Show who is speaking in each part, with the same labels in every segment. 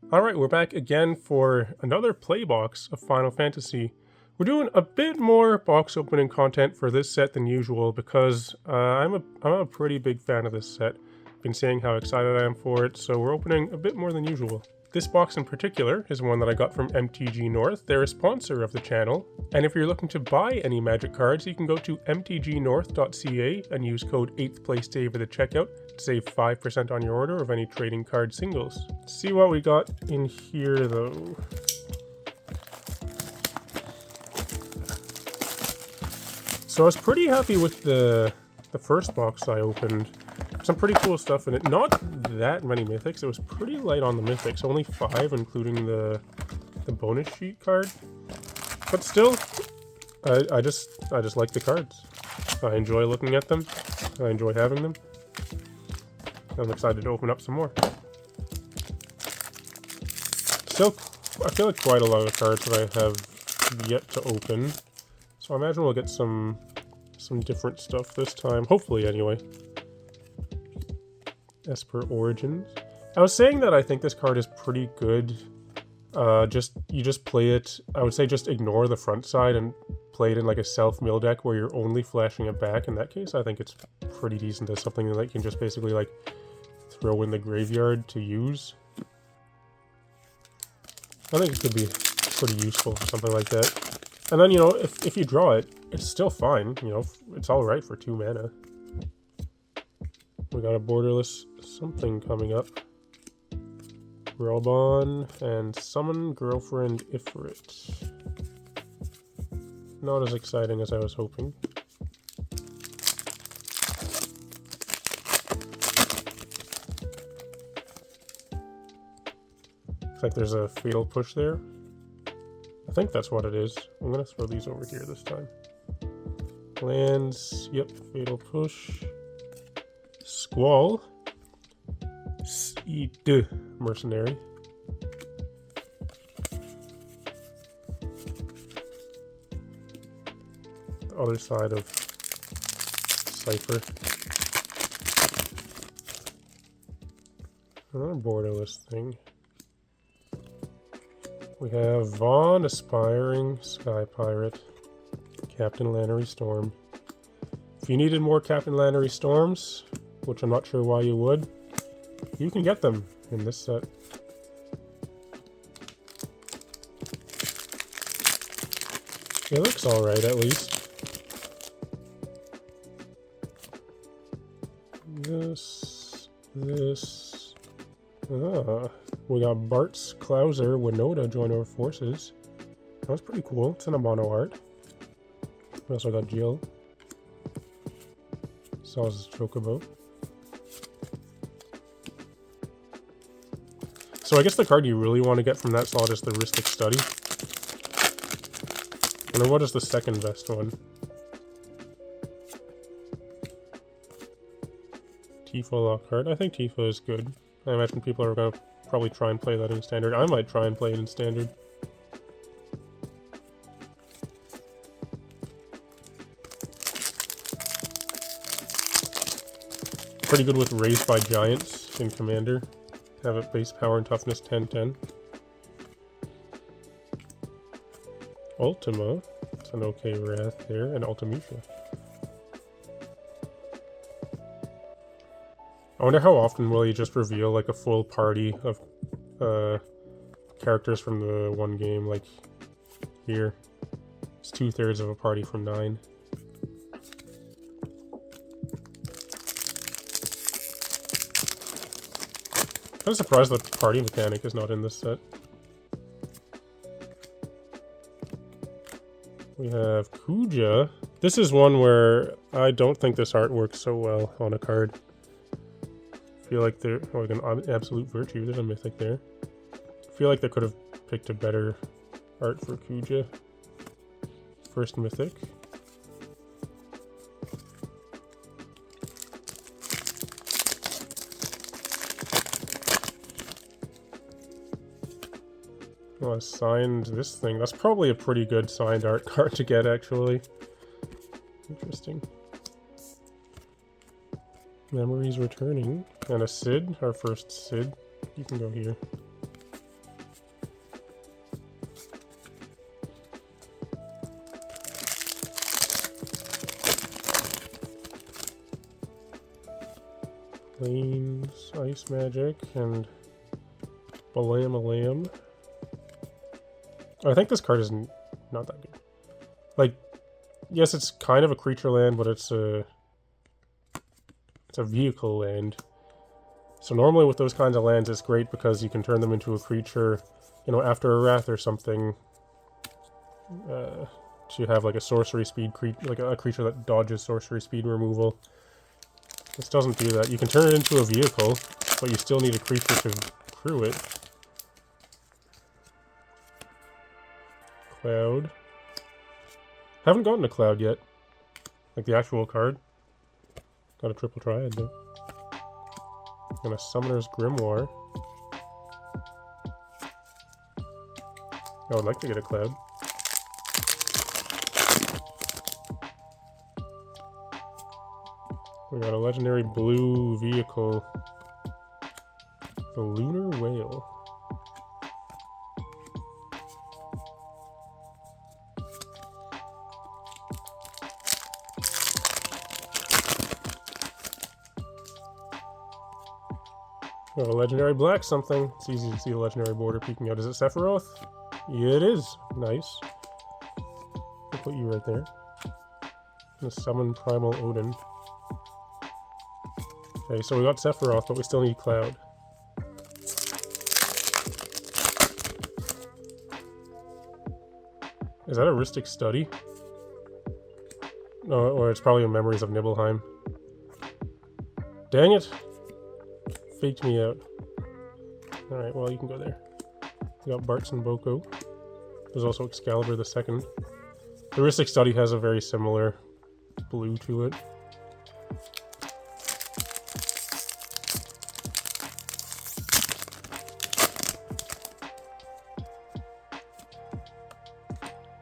Speaker 1: Alright, we're back again for another play box of Final Fantasy. We're doing a bit more box opening content for this set than usual because I'm a pretty big fan of this set. Been saying how excited I am for it, so we're opening a bit more than usual. This box in particular is one that I got from MTG North. They're a sponsor of the channel, and if you're looking to buy any Magic cards, you can go to mtgnorth.ca and use code 8thplace2 at the checkout to save 5% on your order of any trading card singles. Let's see what we got in here though. So I was pretty happy with the first box I opened. Some pretty cool stuff in it. Not that many mythics. It was pretty light on the mythics. Only 5, including the bonus sheet card. But still, I just like the cards. I enjoy looking at them. I enjoy having them. I'm excited to open up some more. Still, I feel like quite a lot of cards that I have yet to open. So I imagine we'll get some different stuff this time. Hopefully, anyway. Esper Origins. I was saying that I think this card is pretty good. You just play it. I would say just ignore the front side and play it in like a self-mill deck where you're only flashing it back. In that case, I think it's pretty decent as something that you can just basically like throw in the graveyard to use. I think it could be pretty useful for something like that. And then, you know, if you draw it, it's still fine. You know, it's alright for 2 mana. We got a borderless something coming up. Relbon and Summon Girlfriend Ifrit. Not as exciting as I was hoping. Looks like there's a Fatal Push there. I think that's what it is. I'm gonna throw these over here this time. Lands, yep, Fatal Push. Squall. Mercenary. The other side of Cypher. Another borderless thing. We have Vaughn, Aspiring, Sky Pirate, Captain Lannery Storm. If you needed more Captain Lannery Storms, which I'm not sure why you would, you can get them in this set. It looks alright at least. This. We got Bart's Clouser Winota join our forces. That's pretty cool. It's in a mono art. We also got Jill. Saw's Chocobo. So I guess the card you really want to get from that slot is the Ristic Study. And then what is the second best one? Tifa Lockhart. I think Tifa is good. I imagine people are going to probably try and play that in Standard. I might try and play it in Standard. Pretty good with Raised by Giants in Commander. Have it base power and toughness 10-10. Ultima. It's an okay Wrath there. And Ultimecia. I wonder how often will he just reveal like a full party of characters from the one game, like here. It's 2/3 of a party from 9. I'm surprised the party mechanic is not in this set. We have Kuja. This is one where I don't think this art works so well on a card. I feel like there, like an Absolute Virtue, there's a mythic there. I feel like they could have picked a better art for Kuja. First mythic. Oh, I signed this thing. That's probably a pretty good signed art card to get, actually. Interesting. Memories Returning. And a Sid, our first Sid. You can go here. Lane's Ice Magic and Balam-a-Lam. I think this card is not that good. Like, yes, it's kind of a creature land, but it's a vehicle land. So normally with those kinds of lands, it's great because you can turn them into a creature, you know, after a wrath or something. To have like a sorcery speed like a creature that dodges sorcery speed removal. This doesn't do that. You can turn it into a vehicle, but you still need a creature to crew it. Cloud. Haven't gotten a Cloud yet. Like the actual card. Got a triple triad though. And a Summoner's Grimoire. I would like to get a Cloud. We got a legendary blue vehicle. The Lunar Whale. We have a legendary black something. It's easy to see the legendary border peeking out. Is it Sephiroth? Yeah, it is. Nice. I'll put you right there. I'm gonna summon Primal Odin. Okay, so we got Sephiroth, but we still need Cloud. Is that a Rhystic Study? No, or it's probably Memories of Nibelheim. Dang it! Faked me out. Alright, well, you can go there. We got Bartz and Boko. There's also Excalibur the Second. The Rhystic Study has a very similar blue to it.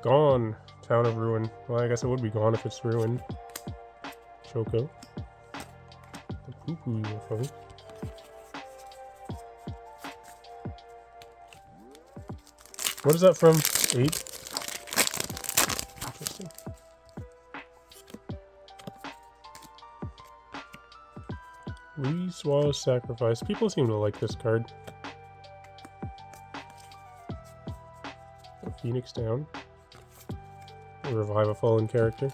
Speaker 1: Gone. Town of Ruin. Well, I guess it would be gone if it's ruined. Choco. The poo-poo UFO. What is that from? 8? Interesting. Lee-Swallow's Sacrifice. People seem to like this card. Phoenix down. Revive a fallen character.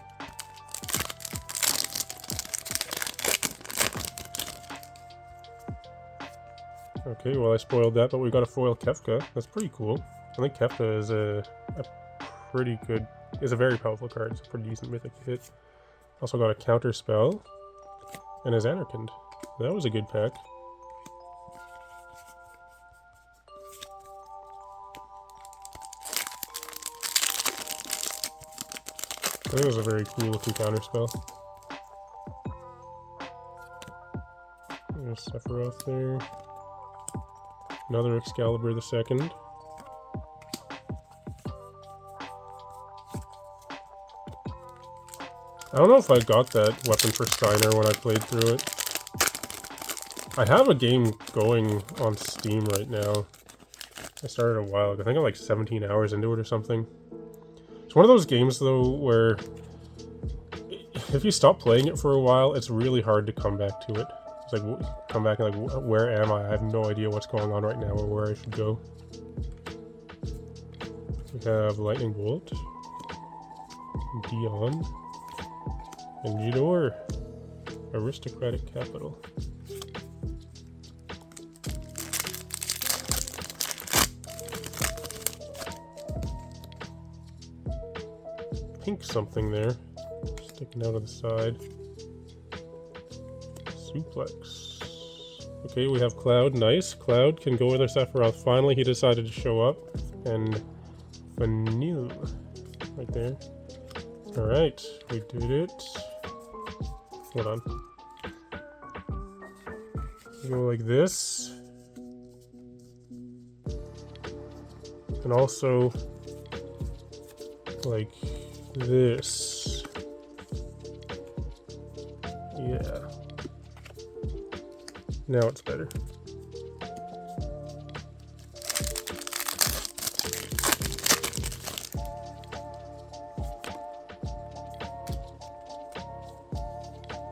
Speaker 1: Okay, well I spoiled that, but we got a foil Kefka. That's pretty cool. I think Kefka is a pretty good, is a very powerful card. It's a pretty decent mythic hit. Also got a counter spell and is Anarchind. That was a good pack. I think it was a very cool looking counter spell. There's Sephiroth there. Another Excalibur the Second. I don't know if I got that weapon for Steiner when I played through it. I have a game going on Steam right now. I started a while ago. I think I'm like 17 hours into it or something. It's one of those games though where if you stop playing it for a while, it's really hard to come back to it. It's like, come back and like, where am I? I have no idea what's going on right now or where I should go. We have Lightning Bolt, Dion, and Jidor, Aristocratic Capital. Pink something there, sticking out of the side. Suplex. Okay, we have Cloud. Nice. Cloud can go with our Sephiroth. Finally, he decided to show up. And Vanille. Right there. Alright, we did it. Hold on. Go like this. And also like this. Yeah. Now it's better.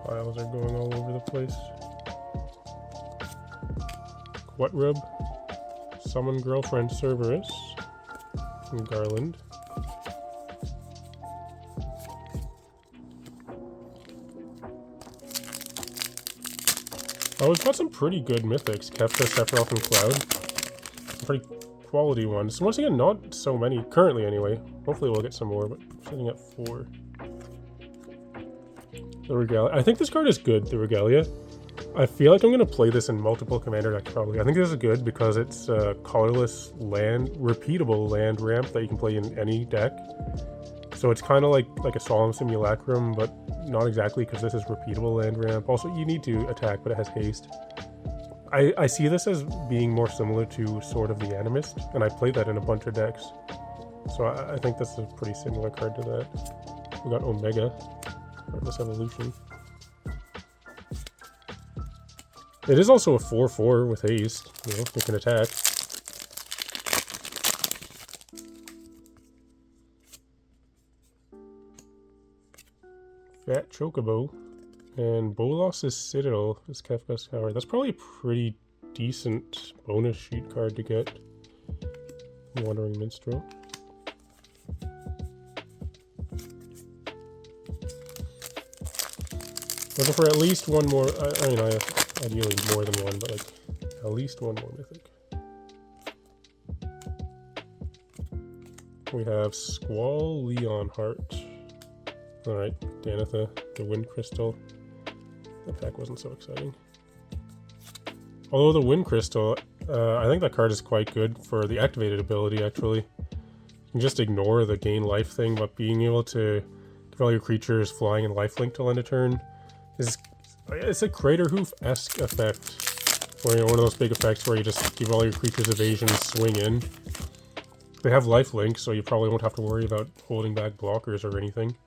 Speaker 1: Files are going all over the place. What Rub, Summon Girlfriend Cerberus, and Garland. Oh, we've got some pretty good mythics. Kefka, Sephiroth, and Cloud. Some pretty quality ones. Once again, not so many, currently anyway. Hopefully we'll get some more, but sitting at 4. The Regalia. I think this card is good, the Regalia. I feel like I'm going to play this in multiple commander decks probably. I think this is good because it's a colorless land, repeatable land ramp that you can play in any deck. So it's kind of like a Solemn Simulacrum, but not exactly because this is repeatable land ramp. Also, you need to attack, but it has haste. I see this as being more similar to Sword of the Animist, and I played that in a bunch of decks. So I think this is a pretty similar card to that. We got Omega, Heartless Evolution. It is also a 4/4 with haste, you know, it can attack. Fat Chocobo. And Bolas's Citadel is Kefka's Tower. That's probably a pretty decent bonus sheet card to get. Wandering Minstrel. Looking for at least one more. I mean, ideally more than one, but like at least one more mythic. We have Squall Leonheart. Alright, Danitha, the Wind Crystal. That pack wasn't so exciting. Although the Wind Crystal, I think that card is quite good for the activated ability, actually. You can just ignore the gain life thing, but being able to give all your creatures flying and lifelink till end of turn is... It's a Crater Hoof-esque effect. Where, you know, one of those big effects where you just give all your creatures evasion and swing in. They have lifelink, so you probably won't have to worry about holding back blockers or anything.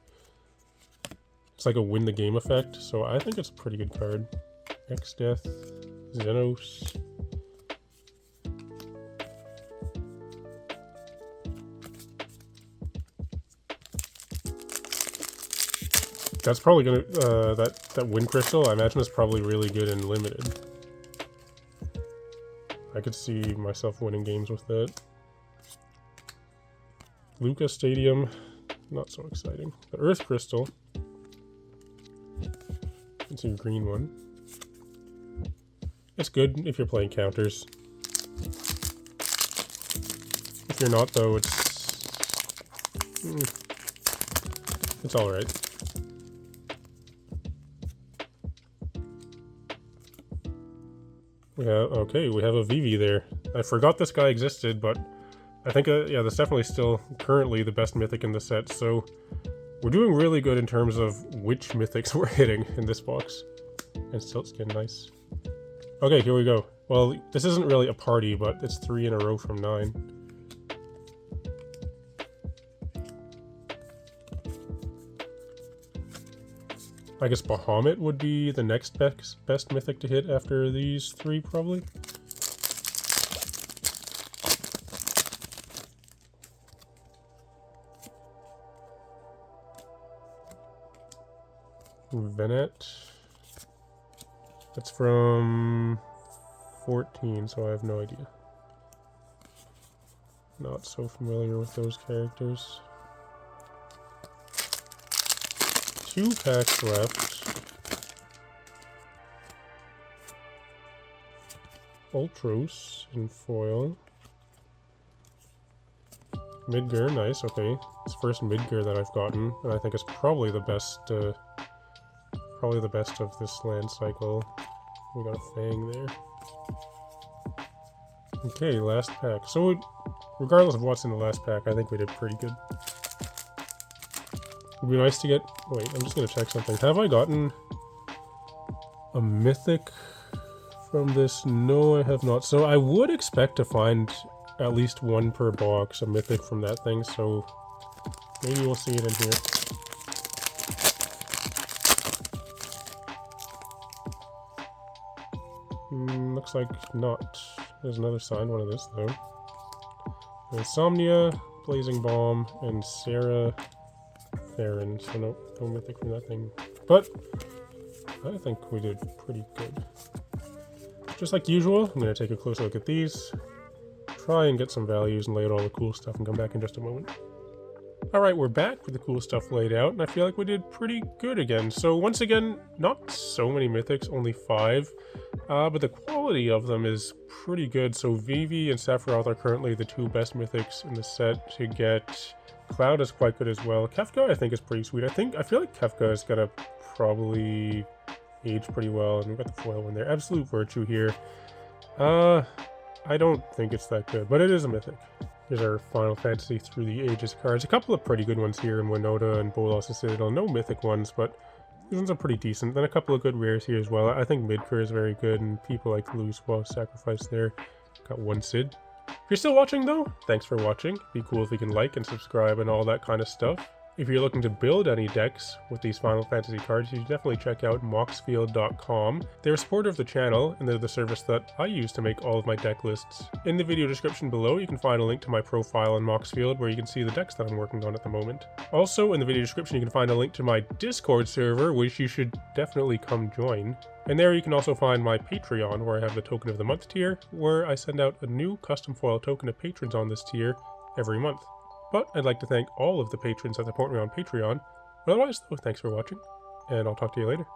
Speaker 1: It's like a win the game effect, so I think it's a pretty good card. X-Death, Xenos. That's probably gonna, that Wind Crystal, I imagine is probably really good and limited. I could see myself winning games with that. Lucas Stadium, not so exciting. The Earth Crystal. It's a green one. It's good if you're playing counters. If you're not, though, it's alright. We have a Vivi there. I forgot this guy existed, but I think, yeah, that's definitely still currently the best mythic in the set, so we're doing really good in terms of which mythics we're hitting in this box. And Silt Skin, nice. Okay, here we go. Well, this isn't really a party, but it's 3 in a row from 9. I guess Bahamut would be the next best mythic to hit after these 3, probably. Venet. That's from 14, so I have no idea. Not so familiar with those characters. 2 packs left. Ultros in foil. Midgar, nice, okay. It's the first Midgar that I've gotten, and I think it's probably the best, of this land cycle. We got a Fang there. Okay, last pack. So, regardless of what's in the last pack, I think we did pretty good. It'd be nice to get... Wait, I'm just gonna check something. Have I gotten a mythic from this? No, I have not. So I would expect to find at least one per box, a mythic from that thing, so maybe we'll see it in here. Looks like not. There's another signed one of this, though. Insomnia, Blazing Bomb, and Sarah Theron, so no mythic from that thing. But I think we did pretty good. just like usual, I'm going to take a closer look at these, try and get some values and lay out all the cool stuff and come back in just a moment. Alright, we're back with the cool stuff laid out, and I feel like we did pretty good again. So once again, not so many mythics, only 5, but the quality of them is pretty good. So Vivi and Sephiroth are currently the 2 best mythics in the set to get. Cloud is quite good as well. Kefka I think is pretty sweet. I feel like Kefka is gonna probably age pretty well, and we've got the foil one there. Absolute Virtue here. I don't think it's that good, but it is a mythic. Here's our Final Fantasy Through the Ages cards. A couple of pretty good ones here in Winota and Bolas and Citadel. No mythic ones, but these ones are pretty decent. Then a couple of good rares here as well. I think Midker is very good, and people like Luz will sacrifice there. Got one Sid. If you're still watching though, thanks for watching. Be cool if you can like and subscribe and all that kind of stuff. If you're looking to build any decks with these Final Fantasy cards, you should definitely check out moxfield.com. They're a supporter of the channel, and they're the service that I use to make all of my deck lists. In the video description below, you can find a link to my profile on Moxfield where you can see the decks that I'm working on at the moment. Also, in the video description, you can find a link to my Discord server, which you should definitely come join. And there you can also find my Patreon, where I have the Token of the Month tier, where I send out a new custom foil token to patrons on this tier every month. But I'd like to thank all of the patrons that support me on Patreon. But otherwise, though, thanks for watching, and I'll talk to you later.